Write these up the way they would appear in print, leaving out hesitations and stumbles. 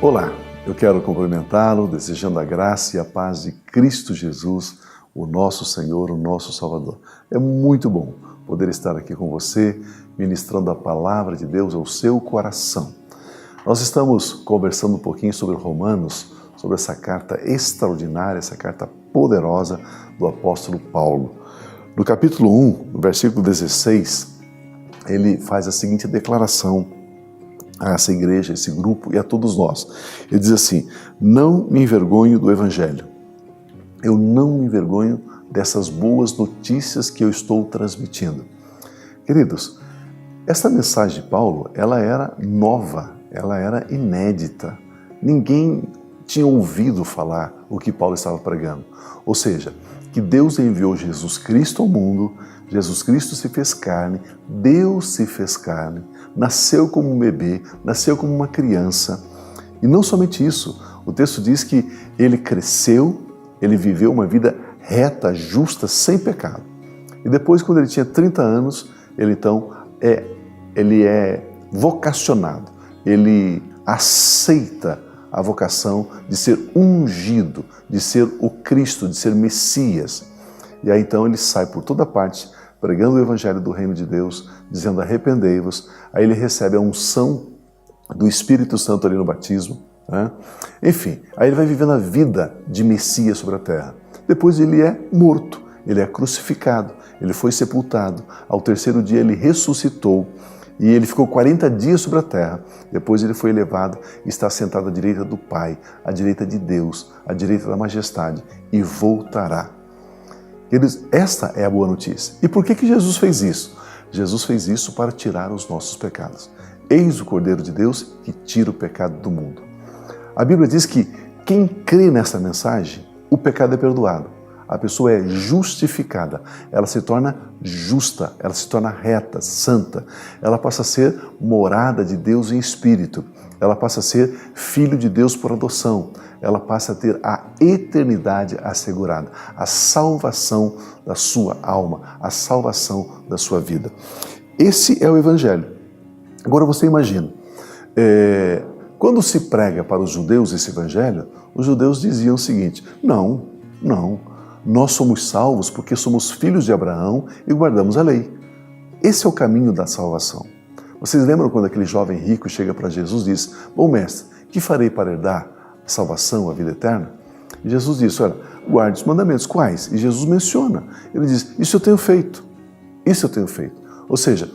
Olá, eu quero cumprimentá-lo, desejando a graça e a paz de Cristo Jesus, o nosso Senhor, o nosso Salvador. É muito bom poder estar aqui com você, ministrando a palavra de Deus ao seu coração. Nós estamos conversando um pouquinho sobre Romanos, sobre essa carta extraordinária, essa carta poderosa do apóstolo Paulo. No capítulo 1, no versículo 16, ele faz a seguinte declaração a essa igreja, a esse grupo e a todos nós. Ele diz assim: não me envergonho do Evangelho. Eu não me envergonho dessas boas notícias que eu estou transmitindo. Queridos, essa mensagem de Paulo, ela era nova, ela era inédita. Ninguém tinha ouvido falar o que Paulo estava pregando. Ou seja, que Deus enviou Jesus Cristo ao mundo, Jesus Cristo se fez carne, Deus se fez carne, nasceu como um bebê, nasceu como uma criança. E não somente isso, o texto diz que ele cresceu, ele viveu uma vida reta, justa, sem pecado. E depois, quando ele tinha 30 anos, ele então é vocacionado, ele aceita a vocação de ser ungido, de ser o Cristo, de ser Messias. E aí então ele sai por toda parte, pregando o Evangelho do Reino de Deus, dizendo arrependei-vos. Aí ele recebe a unção do Espírito Santo ali no batismo, né? Enfim, aí ele vai vivendo a vida de Messias sobre a terra. Depois ele é morto, ele é crucificado, ele foi sepultado. Ao terceiro dia ele ressuscitou e ele ficou 40 dias sobre a terra. Depois ele foi elevado e está sentado à direita do Pai, à direita de Deus, à direita da majestade, e voltará. Queridos, esta é a boa notícia. E por que Jesus fez isso? Jesus fez isso para tirar os nossos pecados. Eis o Cordeiro de Deus que tira o pecado do mundo. A Bíblia diz que quem crê nessa mensagem, o pecado é perdoado. A pessoa é justificada, ela se torna justa, ela se torna reta, santa. Ela passa a ser morada de Deus em espírito. Ela passa a ser filho de Deus por adoção. Ela passa a ter a eternidade assegurada, a salvação da sua alma, a salvação da sua vida. Esse é o Evangelho. Agora você imagina, quando se prega para os judeus esse Evangelho, os judeus diziam o seguinte: não, nós somos salvos porque somos filhos de Abraão e guardamos a lei. Esse é o caminho da salvação. Vocês lembram quando aquele jovem rico chega para Jesus e diz: bom mestre, que farei para herdar a salvação, a vida eterna? E Jesus diz: olha, guarde os mandamentos. Quais? E Jesus menciona. Ele diz: isso eu tenho feito. Isso eu tenho feito. Ou seja,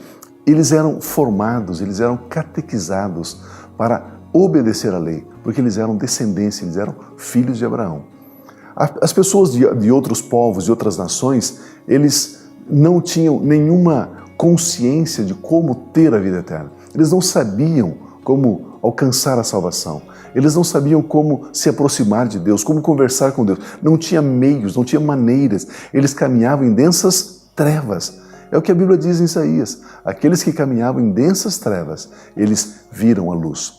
eles eram formados, eles eram catequizados para obedecer à lei, porque eles eram descendência, eles eram filhos de Abraão. As pessoas de outros povos, de outras nações, eles não tinham nenhuma consciência de como ter a vida eterna. Eles não sabiam como alcançar a salvação. Eles não sabiam como se aproximar de Deus, como conversar com Deus. Não tinha meios, não tinha maneiras. Eles caminhavam em densas trevas. É o que a Bíblia diz em Isaías. Aqueles que caminhavam em densas trevas, eles viram a luz.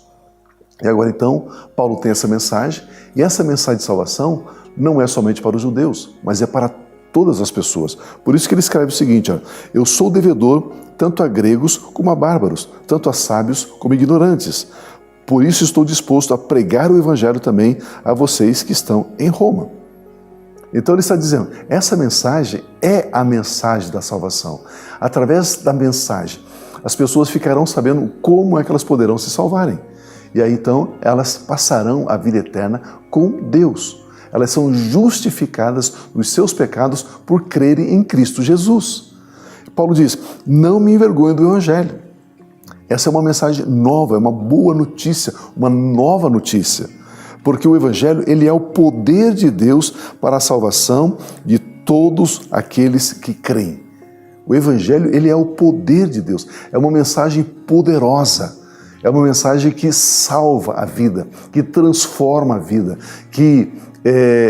E agora então, Paulo tem essa mensagem, e essa mensagem de salvação não é somente para os judeus, mas é para todas as pessoas. Por isso que ele escreve o seguinte: ó, eu sou devedor tanto a gregos como a bárbaros, tanto a sábios como ignorantes. Por isso estou disposto a pregar o Evangelho também a vocês que estão em Roma. Então ele está dizendo, essa mensagem é a mensagem da salvação. Através da mensagem, as pessoas ficarão sabendo como é que elas poderão se salvarem. E aí então elas passarão a vida eterna com Deus. Elas são justificadas dos seus pecados por crerem em Cristo Jesus. Paulo diz, não me envergonho do Evangelho. Essa é uma mensagem nova, é uma boa notícia, uma nova notícia. Porque o Evangelho, ele é o poder de Deus para a salvação de todos aqueles que creem. O Evangelho, ele é o poder de Deus. É uma mensagem poderosa. É uma mensagem que salva a vida, que transforma a vida, que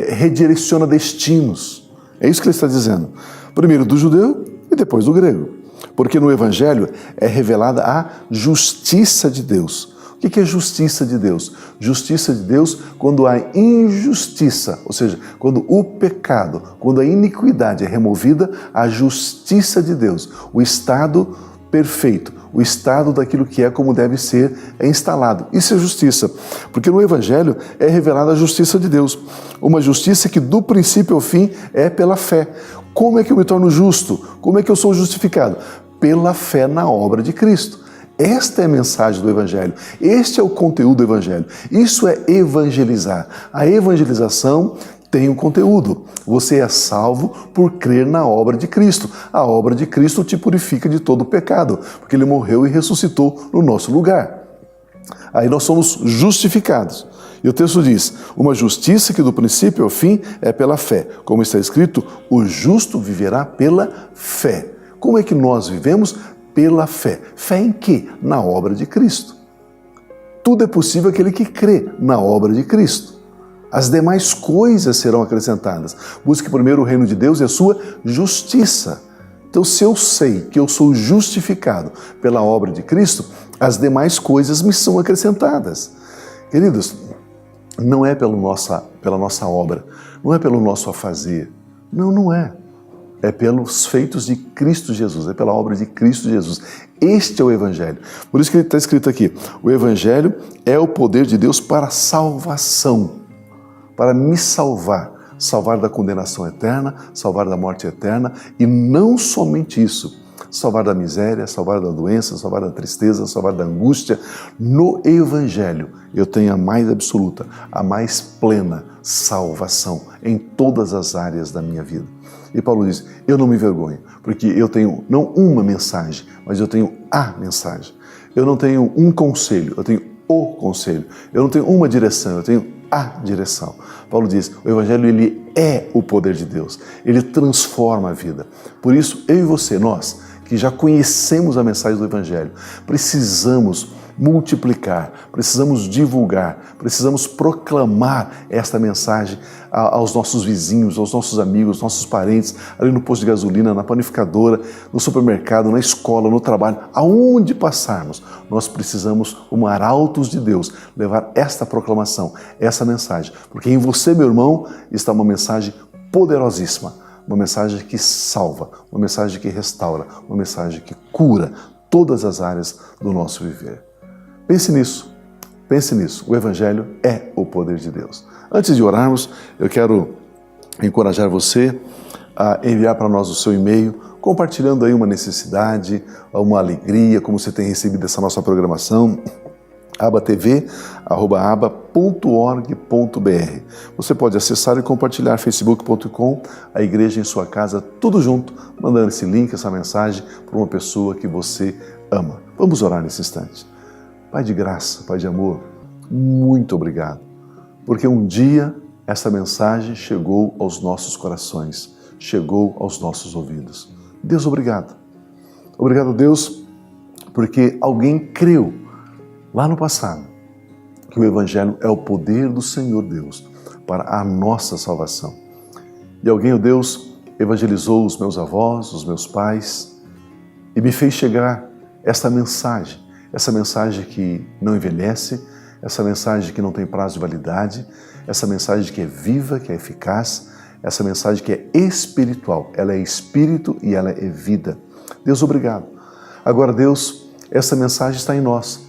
redireciona destinos. É isso que ele está dizendo. Primeiro do judeu e depois do grego. Porque no Evangelho é revelada a justiça de Deus. O que é justiça de Deus? Justiça de Deus quando há injustiça, ou seja, quando o pecado, quando a iniquidade é removida, a justiça de Deus, o estado perfeito, o estado daquilo que é como deve ser, é instalado. Isso é justiça, porque no Evangelho é revelada a justiça de Deus, uma justiça que do princípio ao fim é pela fé. Como é que eu me torno justo? Como é que eu sou justificado? Pela fé na obra de Cristo. Esta é a mensagem do Evangelho, este é o conteúdo do Evangelho. Isso é evangelizar. A evangelização tem um conteúdo. Você é salvo por crer na obra de Cristo. A obra de Cristo te purifica de todo o pecado, porque Ele morreu e ressuscitou no nosso lugar. Aí nós somos justificados. E o texto diz, uma justiça que do princípio ao fim é pela fé. Como está escrito, o justo viverá pela fé. Como é que nós vivemos? Pela fé. Fé em quê? Na obra de Cristo. Tudo é possível àquele que crê na obra de Cristo. As demais coisas serão acrescentadas. Busque primeiro o reino de Deus e a sua justiça. Então, se eu sei que eu sou justificado pela obra de Cristo, as demais coisas me são acrescentadas. Queridos, não é pela nossa obra, não é pelo nosso afazer. Não é. É pelos feitos de Cristo Jesus, é pela obra de Cristo Jesus. Este é o Evangelho. Por isso que está escrito aqui, o Evangelho é o poder de Deus para a salvação, para me salvar, salvar da condenação eterna, salvar da morte eterna, e não somente isso, salvar da miséria, salvar da doença, salvar da tristeza, salvar da angústia. No Evangelho eu tenho a mais absoluta, a mais plena salvação em todas as áreas da minha vida. E Paulo diz, eu não me envergonho, porque eu tenho não uma mensagem, mas eu tenho a mensagem. Eu não tenho um conselho, eu tenho o conselho. Eu não tenho uma direção, eu tenho a direção. Paulo diz, o Evangelho ele é o poder de Deus, ele transforma a vida. Por isso, eu e você, nós, que já conhecemos a mensagem do Evangelho, precisamos multiplicar, precisamos divulgar, precisamos proclamar esta mensagem aos nossos vizinhos, aos nossos amigos, aos nossos parentes, ali no posto de gasolina, na panificadora, no supermercado, na escola, no trabalho, aonde passarmos, nós precisamos, como arautos de Deus, levar esta proclamação, essa mensagem, porque em você, meu irmão, está uma mensagem poderosíssima, uma mensagem que salva, uma mensagem que restaura, uma mensagem que cura todas as áreas do nosso viver. Pense nisso, pense nisso. O Evangelho é o poder de Deus. Antes de orarmos, eu quero encorajar você a enviar para nós o seu e-mail, compartilhando aí uma necessidade, uma alegria, como você tem recebido essa nossa programação, abatv@aba.org.br. Você pode acessar e compartilhar facebook.com, a igreja em sua casa, tudo junto, mandando esse link, essa mensagem para uma pessoa que você ama. Vamos orar nesse instante. Pai de graça, Pai de amor, muito obrigado, porque um dia essa mensagem chegou aos nossos corações, chegou aos nossos ouvidos. Deus, obrigado. Obrigado, Deus, porque alguém creu lá no passado que o Evangelho é o poder do Senhor Deus para a nossa salvação. E alguém, ó Deus, evangelizou os meus avós, os meus pais e me fez chegar essa mensagem que não envelhece, essa mensagem que não tem prazo de validade, essa mensagem que é viva, que é eficaz, essa mensagem que é espiritual. Ela é espírito e ela é vida. Deus, obrigado. Agora, Deus, essa mensagem está em nós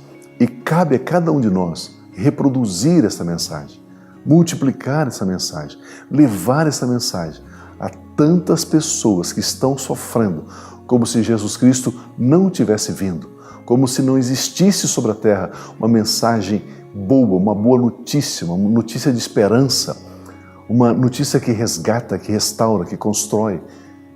e cabe a cada um de nós reproduzir essa mensagem, multiplicar essa mensagem, levar essa mensagem a tantas pessoas que estão sofrendo, como se Jesus Cristo não tivesse vindo, como se não existisse sobre a terra uma mensagem boa, uma boa notícia, uma notícia de esperança, uma notícia que resgata, que restaura, que constrói,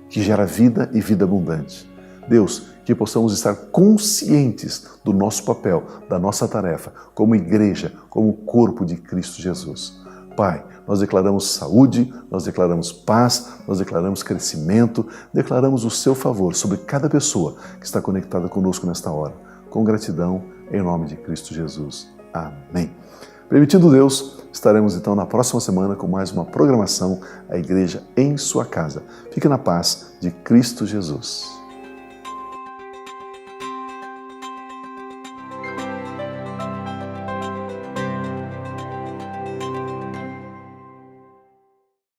que gera vida e vida abundante. Deus, que possamos estar conscientes do nosso papel, da nossa tarefa, como igreja, como corpo de Cristo Jesus. Pai, nós declaramos saúde, nós declaramos paz, nós declaramos crescimento, declaramos o seu favor sobre cada pessoa que está conectada conosco nesta hora. Com gratidão, em nome de Cristo Jesus. Amém. Permitindo Deus, estaremos então na próxima semana com mais uma programação, a Igreja em Sua Casa. Fique na paz de Cristo Jesus.